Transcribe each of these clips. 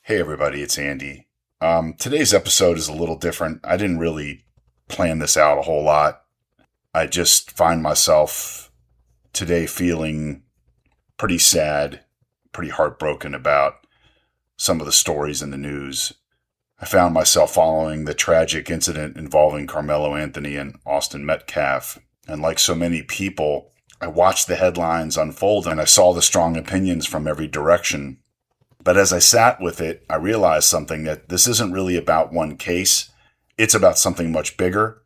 Hey everybody, it's Andy. Today's episode is a little different. I didn't really plan this out a whole lot. I just find myself today feeling pretty sad, pretty heartbroken about some of the stories in the news. I found myself following the tragic incident involving Carmelo Anthony and Austin Metcalf. And like so many people, I watched the headlines unfold and I saw the strong opinions from every direction. But as I sat with it, I realized something, that this isn't really about one case. It's about something much bigger.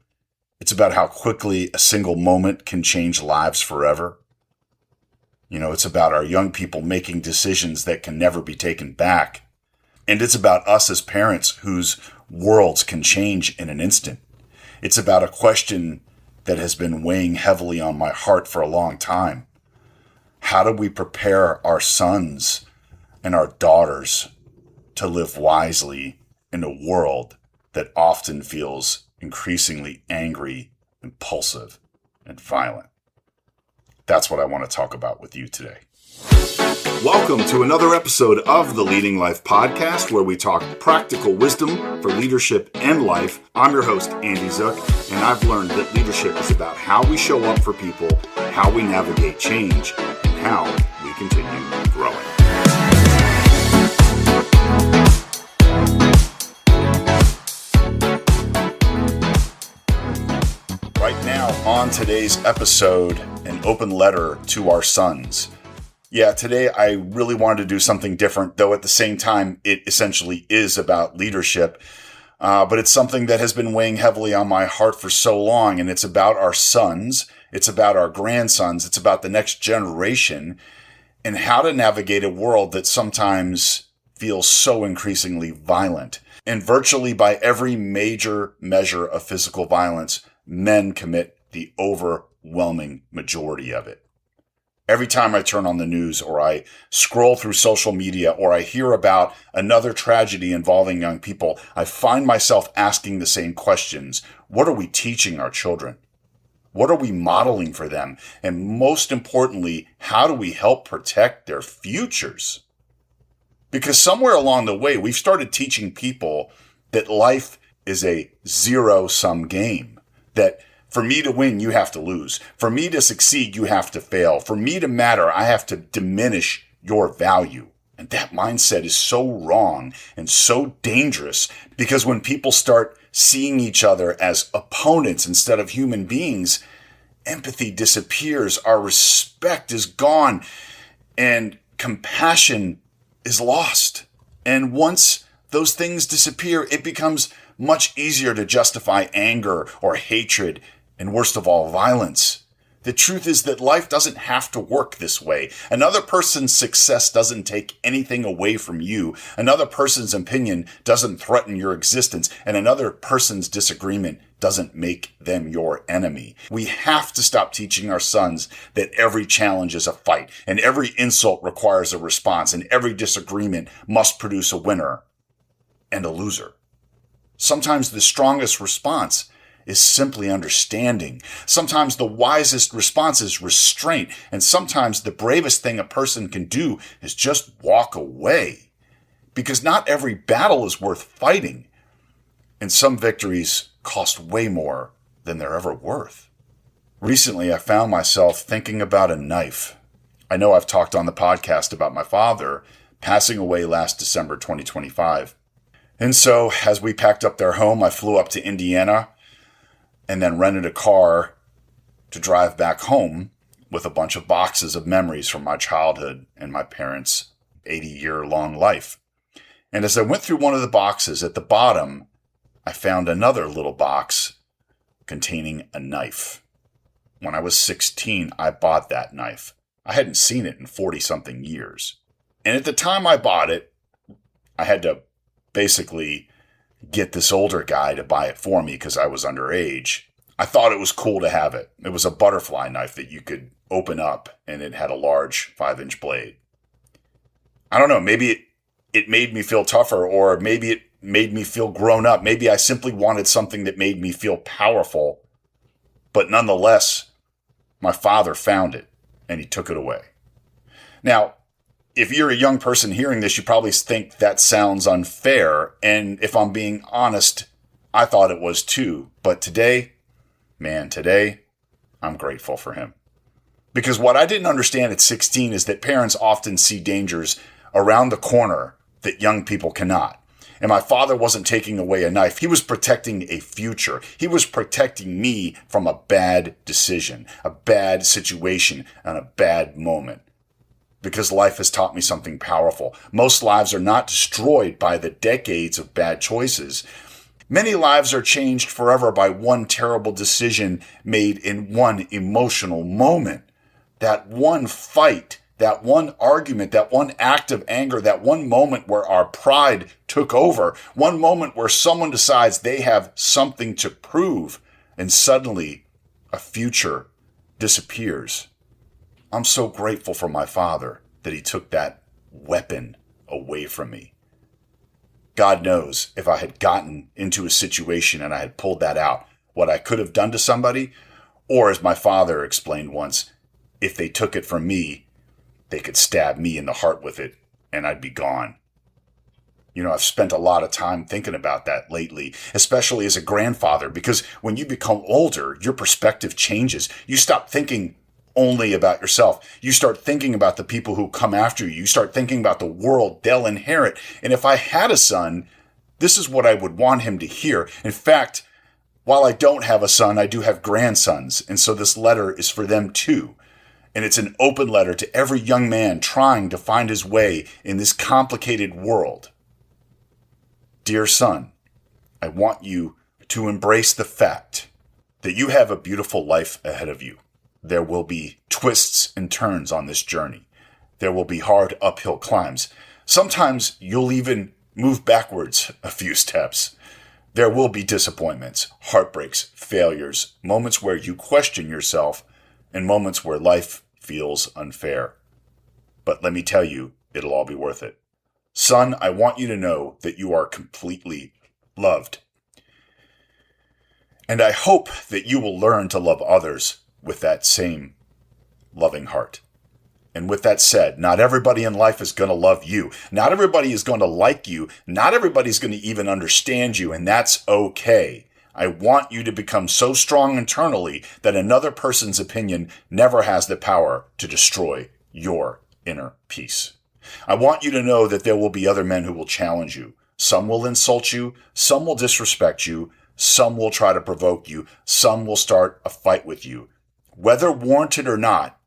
It's about how quickly a single moment can change lives forever. It's about our young people making decisions that can never be taken back. And it's about us as parents whose worlds can change in an instant. It's about a question that has been weighing heavily on my heart for a long time. How do we prepare our sons and our daughters to live wisely in a world that often feels increasingly angry, impulsive, and violent? That's what I want to talk about with you today. Welcome to another episode of the Leading Life Podcast, where we talk practical wisdom for leadership and life. I'm your host, Andy Zook, and I've learned that leadership is about how we show up for people, how we navigate change, and how we continue growing. Right now, on today's episode, an open letter to our sons. Yeah, today I really wanted to do something different, though at the same time, it essentially is about leadership. But it's something that has been weighing heavily on my heart for so long, and it's about our sons. It's about our grandsons. It's about the next generation and how to navigate a world that sometimes feels so increasingly violent. And virtually by every major measure of physical violence, men commit the overwhelming majority of it. Every time I turn on the news or I scroll through social media or I hear about another tragedy involving young people, I find myself asking the same questions. What are we teaching our children? What are we modeling for them? And most importantly, how do we help protect their futures? Because somewhere along the way, we've started teaching people that life is a zero-sum game. That for me to win, you have to lose. For me to succeed, you have to fail. For me to matter, I have to diminish your value. And that mindset is so wrong and so dangerous, because when people start seeing each other as opponents instead of human beings, empathy disappears, our respect is gone, and compassion is lost. And once those things disappear, it becomes much easier to justify anger or hatred, and worst of all, violence. The truth is that life doesn't have to work this way. Another person's success doesn't take anything away from you. Another person's opinion doesn't threaten your existence, and another person's disagreement doesn't make them your enemy. We have to stop teaching our sons that every challenge is a fight, and every insult requires a response, and every disagreement must produce a winner and a loser. Sometimes the strongest response is simply understanding. Sometimes the wisest response is restraint. And sometimes the bravest thing a person can do is just walk away. Because not every battle is worth fighting. And some victories cost way more than they're ever worth. Recently, I found myself thinking about a knife. I know I've talked on the podcast about my father passing away last December 2025. And so, as we packed up their home, I flew up to Indiana and then rented a car to drive back home with a bunch of boxes of memories from my childhood and my parents' 80-year-long life. And as I went through one of the boxes, at the bottom, I found another little box containing a knife. When I was 16, I bought that knife. I hadn't seen it in 40-something years. And at the time I bought it, I had to basically get this older guy to buy it for me because I was underage. I thought it was cool to have it. It was a butterfly knife that you could open up, and it had a large 5-inch blade. I don't know, maybe it made me feel tougher, or maybe it made me feel grown up. Maybe I simply wanted something that made me feel powerful. But nonetheless, my father found it, and he took it away. Now, if you're a young person hearing this, you probably think that sounds unfair. And if I'm being honest, I thought it was too. But today, I'm grateful for him. Because what I didn't understand at 16 is that parents often see dangers around the corner that young people cannot. And my father wasn't taking away a knife. He was protecting a future. He was protecting me from a bad decision, a bad situation, and a bad moment. Because life has taught me something powerful. Most lives are not destroyed by the decades of bad choices. Many lives are changed forever by one terrible decision made in one emotional moment. That one fight, that one argument, that one act of anger, that one moment where our pride took over, one moment where someone decides they have something to prove, and suddenly a future disappears. I'm so grateful for my father that he took that weapon away from me. God knows if I had gotten into a situation and I had pulled that out, what I could have done to somebody, or as my father explained once, if they took it from me, they could stab me in the heart with it and I'd be gone. You know, I've spent a lot of time thinking about that lately, especially as a grandfather, because when you become older, your perspective changes. You stop thinking only about yourself. You start thinking about the people who come after you. You start thinking about the world they'll inherit. And if I had a son, this is what I would want him to hear. In fact, while I don't have a son, I do have grandsons. And so this letter is for them too. And it's an open letter to every young man trying to find his way in this complicated world. Dear son, I want you to embrace the fact that you have a beautiful life ahead of you. There will be twists and turns on this journey. There will be hard uphill climbs. Sometimes you'll even move backwards a few steps. There will be disappointments, heartbreaks, failures, moments where you question yourself, and moments where life feels unfair. But let me tell you, it'll all be worth it. Son, I want you to know that you are completely loved. And I hope that you will learn to love others with that same loving heart. And with that said, not everybody in life is going to love you. Not everybody is going to like you. Not everybody's going to even understand you, and that's okay. I want you to become so strong internally that another person's opinion never has the power to destroy your inner peace. I want you to know that there will be other men who will challenge you. Some will insult you. Some will disrespect you. Some will try to provoke you. Some will start a fight with you. Whether warranted or not,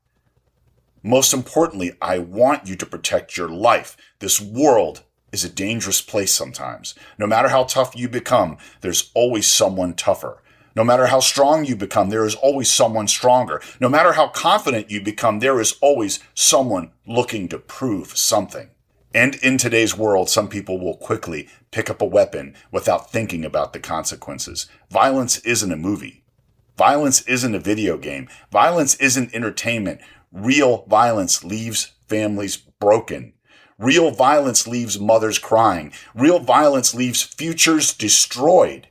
most importantly, I want you to protect your life. This world is a dangerous place sometimes. No matter how tough you become, there's always someone tougher. No matter how strong you become, there is always someone stronger. No matter how confident you become, there is always someone looking to prove something. And in today's world, some people will quickly pick up a weapon without thinking about the consequences. Violence isn't a movie. Violence isn't a video game. Violence isn't entertainment. Real violence leaves families broken. Real violence leaves mothers crying. Real violence leaves futures destroyed.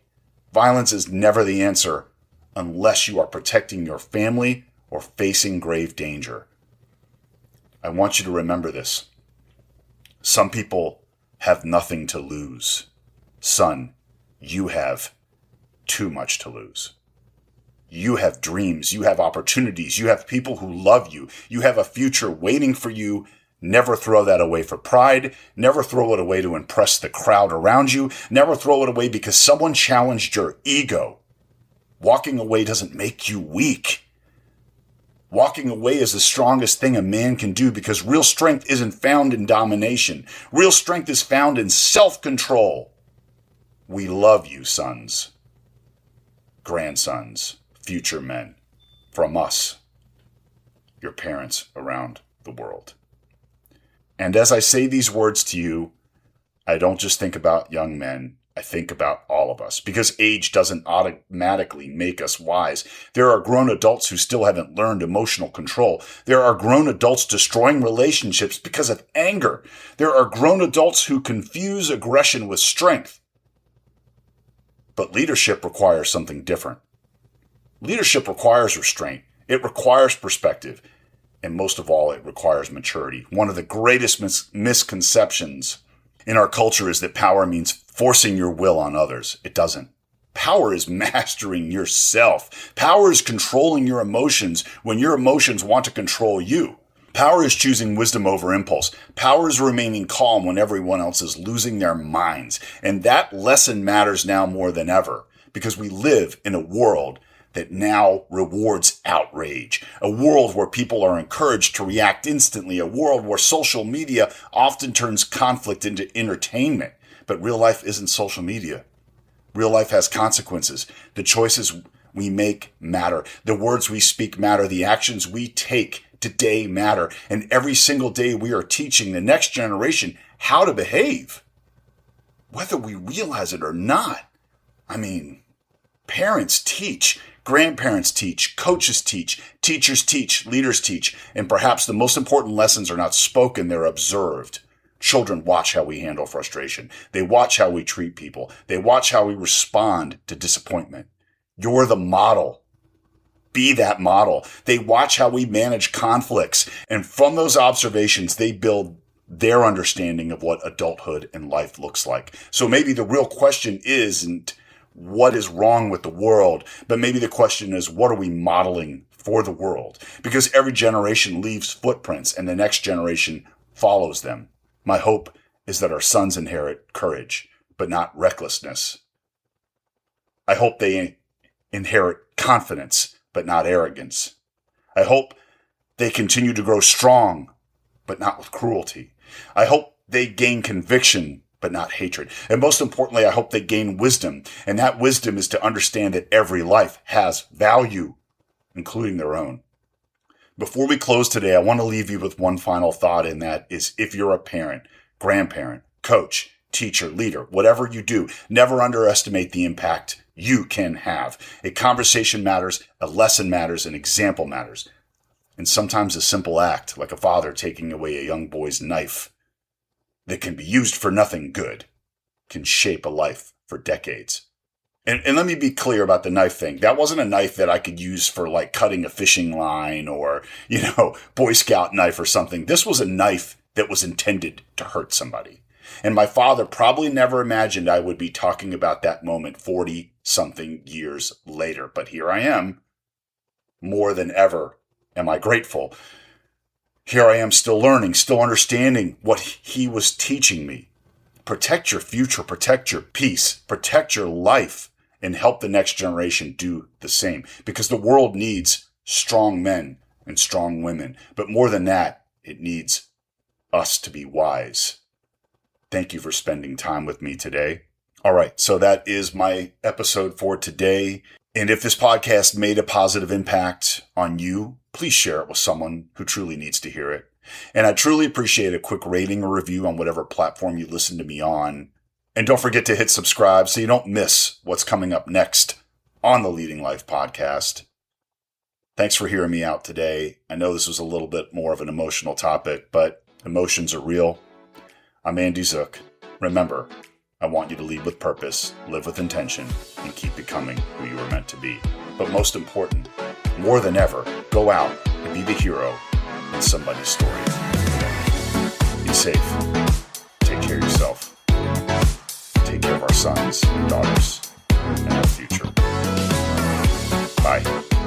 Violence is never the answer unless you are protecting your family or facing grave danger. I want you to remember this. Some people have nothing to lose. Son, you have too much to lose. You have dreams. You have opportunities. You have people who love you. You have a future waiting for you. Never throw that away for pride. Never throw it away to impress the crowd around you. Never throw it away because someone challenged your ego. Walking away doesn't make you weak. Walking away is the strongest thing a man can do because real strength isn't found in domination. Real strength is found in self-control. We love you, sons, grandsons, future men, from us, your parents around the world. And as I say these words to you, I don't just think about young men. I think about all of us because age doesn't automatically make us wise. There are grown adults who still haven't learned emotional control. There are grown adults destroying relationships because of anger. There are grown adults who confuse aggression with strength. But leadership requires something different. Leadership requires restraint. It requires perspective. And most of all, it requires maturity. One of the greatest misconceptions in our culture is that power means forcing your will on others. It doesn't. Power is mastering yourself. Power is controlling your emotions when your emotions want to control you. Power is choosing wisdom over impulse. Power is remaining calm when everyone else is losing their minds. And that lesson matters now more than ever because we live in a world that now rewards outrage, a world where people are encouraged to react instantly, a world where social media often turns conflict into entertainment. But real life isn't social media. Real life has consequences. The choices we make matter. The words we speak matter. The actions we take today matter. And every single day we are teaching the next generation how to behave, whether we realize it or not. I mean, parents teach, grandparents teach, coaches teach, teachers teach, leaders teach, and perhaps the most important lessons are not spoken, they're observed. Children watch how we handle frustration. They watch how we treat people. They watch how we respond to disappointment. You're the model. Be that model. They watch how we manage conflicts. And from those observations, they build their understanding of what adulthood and life looks like. So maybe the real question isn't what is wrong with the world, but maybe the question is, what are we modeling for the world? Because every generation leaves footprints and the next generation follows them. My hope is that our sons inherit courage, but not recklessness. I hope they inherit confidence, but not arrogance. I hope they continue to grow strong, but not with cruelty. I hope they gain conviction, but not hatred. And most importantly, I hope they gain wisdom. And that wisdom is to understand that every life has value, including their own. Before we close today, I want to leave you with one final thought, and that is if you're a parent, grandparent, coach, teacher, leader, whatever you do, never underestimate the impact you can have. A conversation matters, a lesson matters, an example matters. And sometimes a simple act, like a father taking away a young boy's knife that can be used for nothing good, can shape a life for decades. And let me be clear about the knife thing. That wasn't a knife that I could use for like cutting a fishing line or, Boy Scout knife or something. This was a knife that was intended to hurt somebody. And my father probably never imagined I would be talking about that moment 40-something years later. But here I am. More than ever am I grateful. Here I am still learning, still understanding what he was teaching me. Protect your future, protect your peace, protect your life, and help the next generation do the same. Because the world needs strong men and strong women. But more than that, it needs us to be wise. Thank you for spending time with me today. All right, so that is my episode for today. And if this podcast made a positive impact on you, please share it with someone who truly needs to hear it. And I truly appreciate a quick rating or review on whatever platform you listen to me on. And don't forget to hit subscribe so you don't miss what's coming up next on the Leading Life podcast. Thanks for hearing me out today. I know this was a little bit more of an emotional topic, but emotions are real. I'm Andy Zook. Remember, I want you to lead with purpose, live with intention, and keep becoming who you were meant to be. But most important, more than ever, go out and be the hero in somebody's story. Be safe. Take care of yourself. Take care of our sons and daughters and our future. Bye.